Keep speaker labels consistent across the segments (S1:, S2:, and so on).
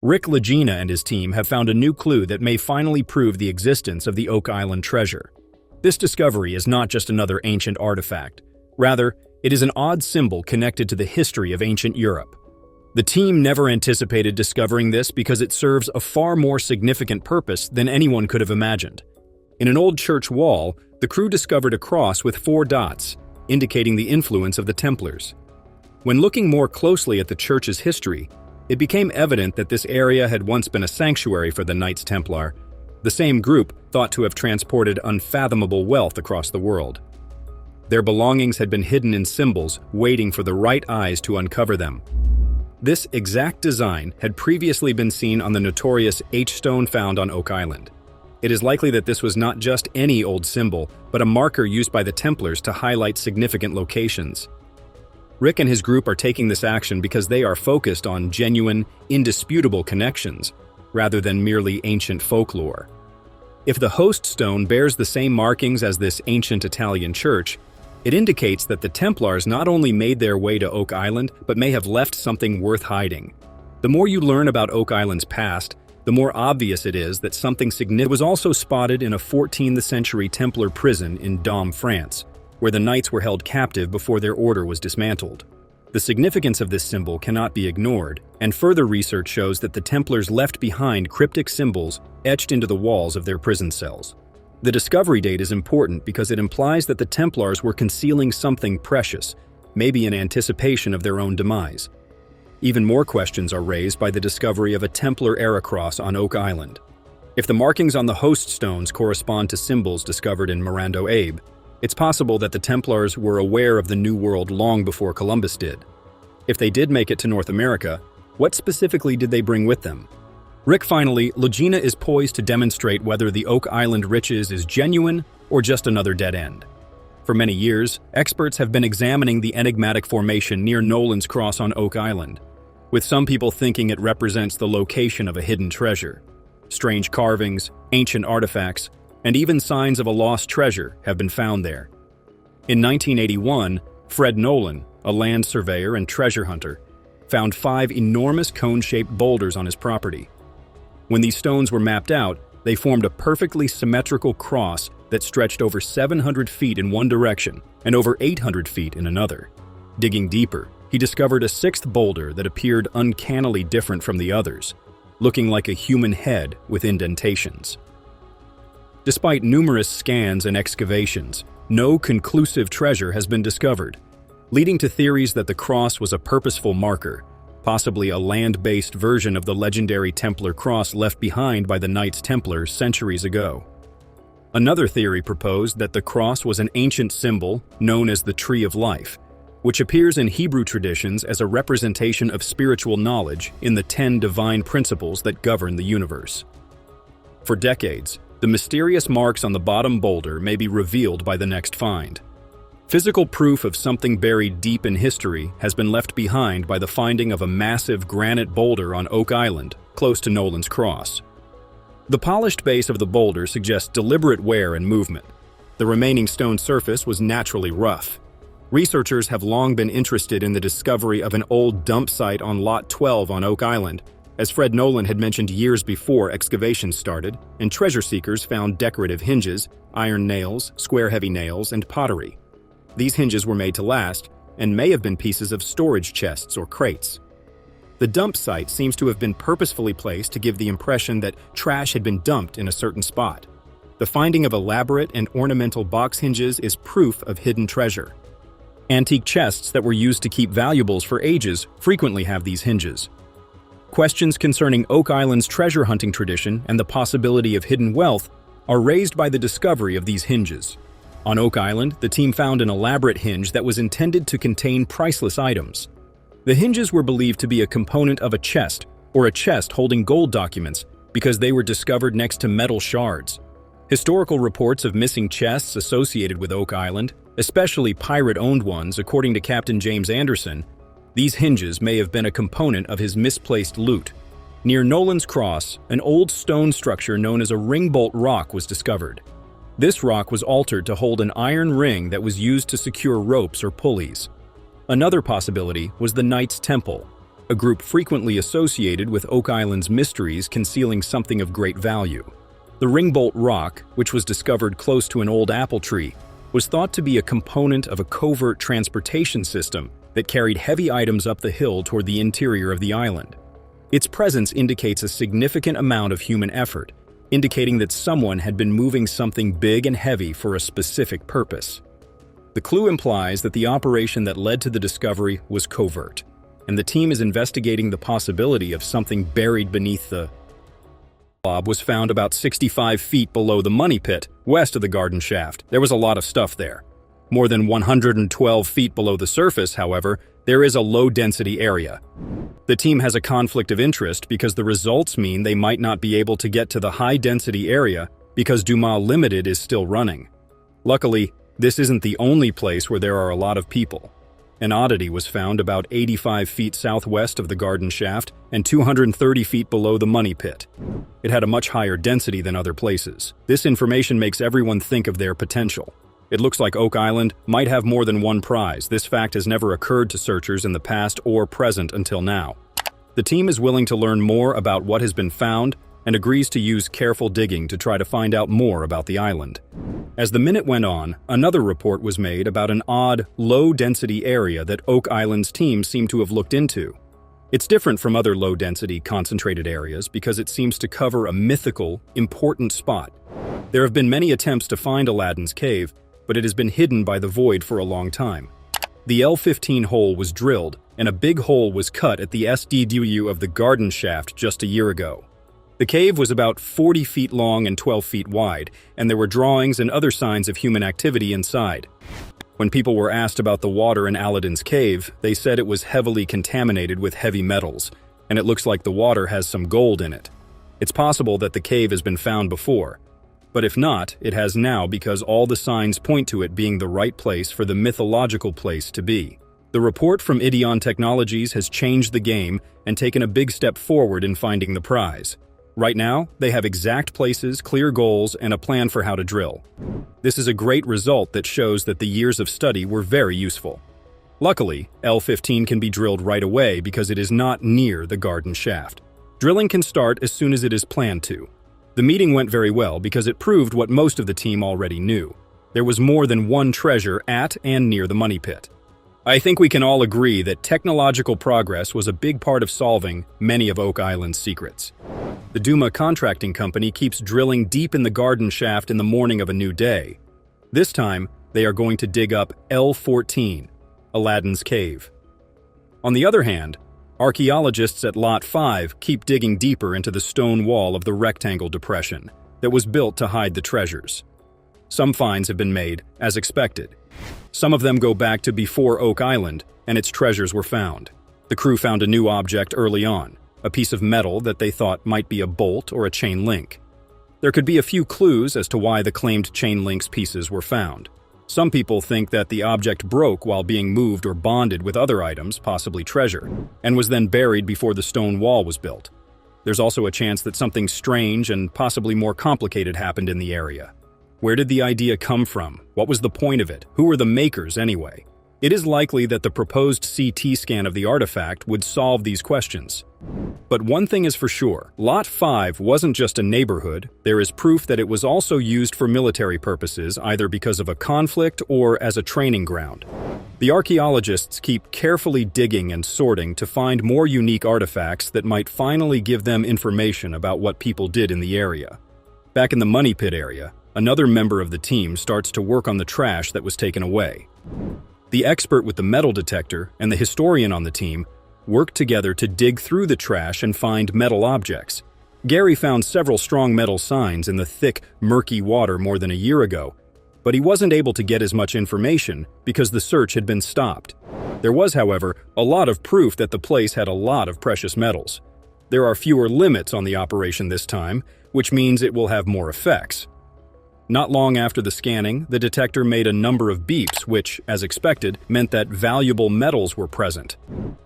S1: Lagena and his team have found a new clue that may finally prove the existence of the Oak Island treasure. This discovery is not just another ancient artifact. Rather, it is an odd symbol connected to the history of ancient Europe. The team never anticipated discovering this because it serves a far more significant purpose than anyone could have imagined. In an old church wall, the crew discovered a cross with 4 dots, indicating the influence of the Templars. When looking more closely at the church's history, it became evident that this area had once been a sanctuary for the Knights Templar, the same group thought to have transported unfathomable wealth across the world. Their belongings had been hidden in symbols, waiting for the right eyes to uncover them. This exact design had previously been seen on the notorious H-stone found on Oak Island. It is likely that this was not just any old symbol, but a marker used by the Templars to highlight significant locations. Rick and his group are taking this action because they are focused on genuine, indisputable connections, rather than merely ancient folklore. If the host stone bears the same markings as this ancient Italian church, it indicates that the Templars not only made their way to Oak Island, but may have left something worth hiding. The more you learn about Oak Island's past, the more obvious it is that something significant was also spotted in a 14th century Templar prison in Dôme, France, where the knights were held captive before their order was dismantled. The significance of this symbol cannot be ignored, and further research shows that the Templars left behind cryptic symbols etched into the walls of their prison cells. The discovery date is important because it implies that the Templars were concealing something precious, maybe in anticipation of their own demise. Even more questions are raised by the discovery of a Templar-era cross on Oak Island. If the markings on the host stones correspond to symbols discovered in Morando Abe, it's possible that the Templars were aware of the New World long before Columbus did. If they did make it to North America, what specifically did they bring with them? Finally, Lagina is poised to demonstrate whether the Oak Island riches is genuine or just another dead end. For many years, experts have been examining the enigmatic formation near Nolan's Cross on Oak Island, with some people thinking it represents the location of a hidden treasure. Strange carvings, ancient artifacts, and even signs of a lost treasure have been found there. In 1981, Fred Nolan, a land surveyor and treasure hunter, found 5 enormous cone-shaped boulders on his property. When these stones were mapped out, they formed a perfectly symmetrical cross that stretched over 700 feet in one direction and over 800 feet in another. Digging deeper, he discovered a 6th boulder that appeared uncannily different from the others, looking like a human head with indentations. Despite numerous scans and excavations, no conclusive treasure has been discovered, leading to theories that the cross was a purposeful marker, possibly a land-based version of the legendary Templar cross left behind by the Knights Templars centuries ago. Another theory proposed that the cross was an ancient symbol known as the Tree of Life, which appears in Hebrew traditions as a representation of spiritual knowledge in the 10 divine principles that govern the universe. For decades, the mysterious marks on the bottom boulder may be revealed by the next find. Physical proof of something buried deep in history has been left behind by the finding of a massive granite boulder on Oak Island, close to Nolan's Cross. The polished base of the boulder suggests deliberate wear and movement. The remaining stone surface was naturally rough. Researchers have long been interested in the discovery of an old dump site on Lot 12 on Oak Island, as Fred Nolan had mentioned years before excavation started, and treasure seekers found decorative hinges, iron nails, square heavy nails, and pottery. These hinges were made to last and may have been pieces of storage chests or crates. The dump site seems to have been purposefully placed to give the impression that trash had been dumped in a certain spot. The finding of elaborate and ornamental box hinges is proof of hidden treasure. Antique chests that were used to keep valuables for ages frequently have these hinges. Questions concerning Oak Island's treasure hunting tradition and the possibility of hidden wealth are raised by the discovery of these hinges. On Oak Island, the team found an elaborate hinge that was intended to contain priceless items. The hinges were believed to be a component of a chest or a chest holding gold documents because they were discovered next to metal shards. Historical reports of missing chests associated with Oak Island, especially pirate-owned ones, according to Captain James Anderson, these hinges may have been a component of his misplaced loot. Near Nolan's Cross, an old stone structure known as a ringbolt rock was discovered. This rock was altered to hold an iron ring that was used to secure ropes or pulleys. Another possibility was the Knights Temple. a group frequently associated with Oak Island's mysteries concealing something of great value. The Ringbolt Rock, which was discovered close to an old apple tree, was thought to be a component of a covert transportation system that carried heavy items up the hill toward the interior of the island. Its presence indicates a significant amount of human effort, indicating that someone had been moving something big and heavy for a specific purpose. The clue implies that the operation that led to the discovery was covert, and the team is investigating the possibility of something buried beneath the blob was found about 65 feet below the money pit, west of the garden shaft. There was a lot of stuff there. More than 112 feet below the surface, however, there is a low-density area. The team has a conflict of interest because the results mean they might not be able to get to the high-density area because Dumas Limited is still running. Luckily, this isn't the only place where there are a lot of people. An oddity was found about 85 feet southwest of the garden shaft and 230 feet below the money pit. It had a much higher density than other places. This information makes everyone think of their potential. It looks like Oak Island might have more than one prize. This fact has never occurred to searchers in the past or present until now. The team is willing to learn more about what has been found and agrees to use careful digging to try to find out more about the island. As the minute went on, another report was made about an odd, low-density area that Oak Island's team seemed to have looked into. It's different from other low-density, concentrated areas because it seems to cover a mythical, important spot. There have been many attempts to find Aladdin's cave, but it has been hidden by the void for a long time. The L15 hole was drilled, and a big hole was cut at the SDW of the garden shaft just a year ago. The cave was about 40 feet long and 12 feet wide, and there were drawings and other signs of human activity inside. When people were asked about the water in Aladdin's cave, they said it was heavily contaminated with heavy metals, and it looks like the water has some gold in it. It's possible that the cave has been found before, but if not, it has now because all the signs point to it being the right place for the mythological place to be. The report from Ideon Technologies has changed the game and taken a big step forward in finding the prize. Right now, they have exact places, clear goals, and a plan for how to drill. This is a great result that shows that the years of study were very useful. Luckily, L15 can be drilled right away because it is not near the garden shaft. Drilling can start as soon as it is planned to. The meeting went very well because it proved what most of the team already knew. There was more than one treasure at and near the money pit. I think we can all agree that technological progress was a big part of solving many of Oak Island's secrets. The Dumas Contracting Company keeps drilling deep in the garden shaft in the morning of a new day. This time, they are going to dig up L14, Aladdin's cave. On the other hand, archaeologists at Lot 5 keep digging deeper into the stone wall of the rectangle depression that was built to hide the treasures. Some finds have been made, as expected. Some of them go back to before Oak Island, and its treasures were found. The crew found a new object early on, a piece of metal that they thought might be a bolt or a chain link. There could be a few clues as to why the claimed chain link's pieces were found. Some people think that the object broke while being moved or bonded with other items, possibly treasure, and was then buried before the stone wall was built. There's also a chance that something strange and possibly more complicated happened in the area. Where did the idea come from? What was the point of it? Who were the makers anyway? It is likely that the proposed CT scan of the artifact would solve these questions. But one thing is for sure, Lot 5 wasn't just a neighborhood. There is proof that it was also used for military purposes, either because of a conflict or as a training ground. The archaeologists keep carefully digging and sorting to find more unique artifacts that might finally give them information about what people did in the area. Back in the money pit area, another member of the team starts to work on the trash that was taken away. The expert with the metal detector and the historian on the team worked together to dig through the trash and find metal objects. Gary found several strong metal signs in the thick, murky water more than a year ago, but he wasn't able to get as much information because the search had been stopped. There was, however, a lot of proof that the place had a lot of precious metals. There are fewer limits on the operation this time, which means it will have more effects. Not long after the scanning, the detector made a number of beeps, which, as expected, meant that valuable metals were present.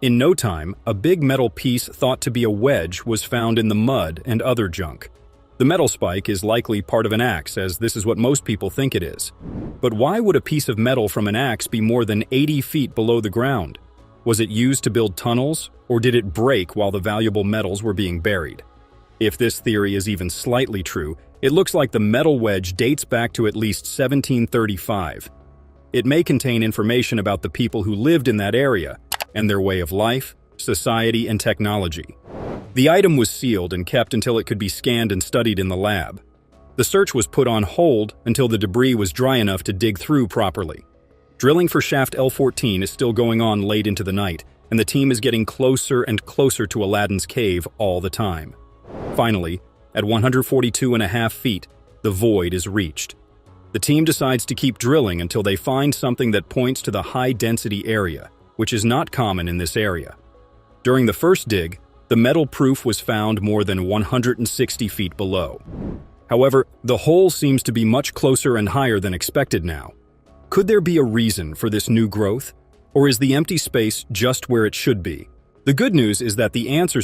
S1: In no time, a big metal piece thought to be a wedge was found in the mud and other junk. The metal spike is likely part of an axe, as this is what most people think it is. But why would a piece of metal from an axe be more than 80 feet below the ground? Was it used to build tunnels, or did it break while the valuable metals were being buried? If this theory is even slightly true, it looks like the metal wedge dates back to at least 1735. It may contain information about the people who lived in that area and their way of life, society, and technology. The item was sealed and kept until it could be scanned and studied in the lab. The search was put on hold until the debris was dry enough to dig through properly. Drilling for shaft L14 is still going on late into the night, and the team is getting closer and closer to Aladdin's cave all the time. Finally, at 142.5 feet, the void is reached. The team decides to keep drilling until they find something that points to the high-density area, which is not common in this area. During the first dig, the metal proof was found more than 160 feet below. However, the hole seems to be much closer and higher than expected now. Could there be a reason for this new growth? Or is the empty space just where it should be? The good news is that the answers